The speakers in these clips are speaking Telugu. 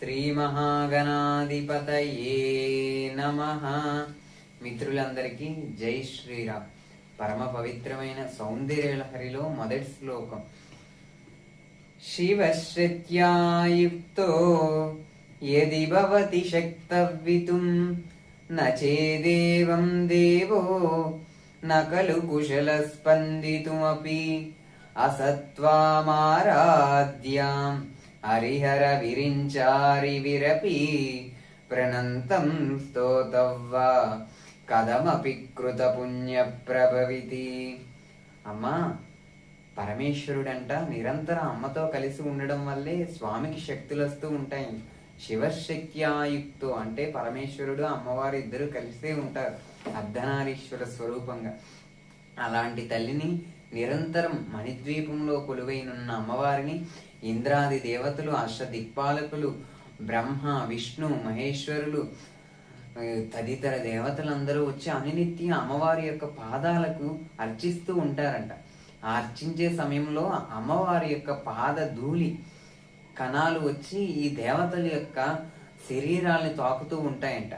శ్రీ మహాగణాధిపతయే నమః. మిత్రులందరికీ జై శ్రీరామ్. పరమ పవిత్రమైన సౌందర్యలహరిలో మొదటి శ్లోకం. శివశ్రుత్యాయుక్తో యది భవతి శక్తవ్వితుం నచేదేవం దేవో నకలు కుశల స్పందితుమపి అసత్వామారాధ్యాం హరిహర విరించారి విరపి ప్రణంతం స్తోతవ్వా కథమపి కృత పుణ్య ప్రభవితి. అమ్మా, పరమేశ్వరుడంట నిరంతరం అమ్మతో కలిసి ఉండడం వల్లే స్వామికి శక్తులు వస్తూ ఉంటాయి. శివశక్త్యాయుక్తో అంటే పరమేశ్వరుడు అమ్మవారు ఇద్దరు కలిసే ఉంటారు అర్ధనారీశ్వర స్వరూపంగా. అలాంటి తల్లిని నిరంతరం మణిద్వీపంలో కొలువైనున్న అమ్మవారిని ఇంద్రాది దేవతలు, అష్టదిక్పాలకులు, బ్రహ్మ, విష్ణు, మహేశ్వరులు తదితర దేవతలందరూ వచ్చి అనునిత్యం అమ్మవారి యొక్క పాదాలకు అర్చిస్తూ ఉంటారంట. ఆ అర్చించే సమయంలో అమ్మవారి యొక్క పాద ధూళి కణాలు వచ్చి ఈ దేవతల యొక్క శరీరాల్ని తాకుతూ ఉంటాయంట.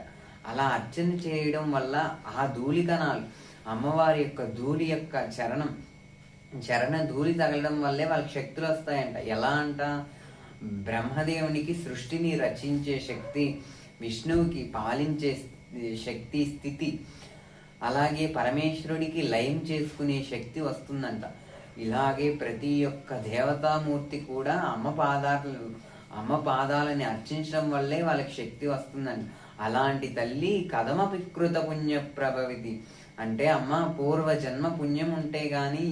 అలా అర్చన చేయడం వల్ల ఆ ధూళి కణాలు అమ్మవారి యొక్క ధూళి యొక్క చరణ ధూళి తగలడం వల్లే వాళ్ళకి శక్తులు వస్తాయంట. ఎలా అంట? బ్రహ్మదేవునికి సృష్టిని రచించే శక్తి, విష్ణువుకి పాలించే శక్తి స్థితి, అలాగే పరమేశ్వరుడికి లయం చేసుకునే శక్తి వస్తుందంట. ఇలాగే ప్రతి ఒక్క దేవతామూర్తి కూడా అమ్మ పాదాలని అర్చించడం వల్లే వాళ్ళకి శక్తి వస్తుందంట. అలాంటి తల్లి కథమపి కృత పుణ్య ప్రభవితి అంటే అమ్మ పూర్వ జన్మ పుణ్యం ఉంటే గాని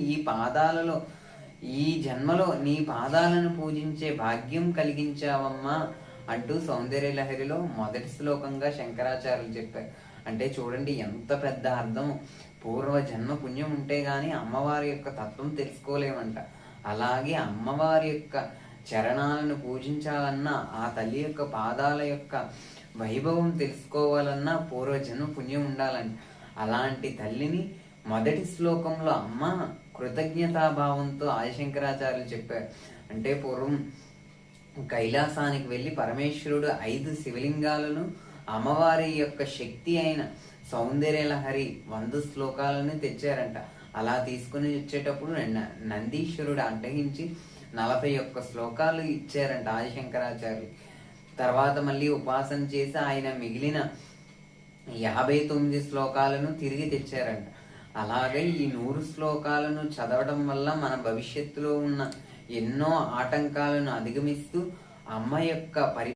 ఈ జన్మలో నీ పాదాలను పూజించే భాగ్యం కలిగించావమ్మా అంటూ సౌందర్యలహరిలో మొదటి శ్లోకంగా శంకరాచార్యులు చెప్పారు. అంటే చూడండి ఎంత పెద్ద అర్థం. పూర్వ జన్మ పుణ్యం ఉంటే గాని అమ్మవారి యొక్క తత్వం తెలుసుకోలేమంట. అలాగే అమ్మవారి యొక్క చరణాలను పూజించాలన్నా, ఆ తల్లి యొక్క పాదాల యొక్క వైభవం తెలుసుకోవాలన్నా పూర్వజన్మ పుణ్యం ఉండాలంట. అలాంటి తల్లిని మొదటి శ్లోకంలో అమ్మ కృతజ్ఞతాభావంతో ఆదిశంకరాచార్యులు చెప్పారు. అంటే పూర్వం కైలాసానికి వెళ్ళి పరమేశ్వరుడు 5 శివలింగాలను, అమ్మవారి యొక్క శక్తి అయిన సౌందర్యలహరి 100 శ్లోకాలను తెచ్చారంట. అలా తీసుకుని వచ్చేటప్పుడు నందీశ్వరుడు అడ్డగించి 41 శ్లోకాలు ఇచ్చారంట ఆదిశంకరాచార్యులు. తర్వాత మళ్ళీ ఉపాసన చేసి ఆయన మిగిలిన 59 శ్లోకాలను తిరిగి తెచ్చారంట. అలాగే ఈ 100 శ్లోకాలను చదవడం వల్ల మన భవిష్యత్తులో ఉన్న ఎన్నో ఆటంకాలను అధిగమిస్తూ అమ్మ యొక్క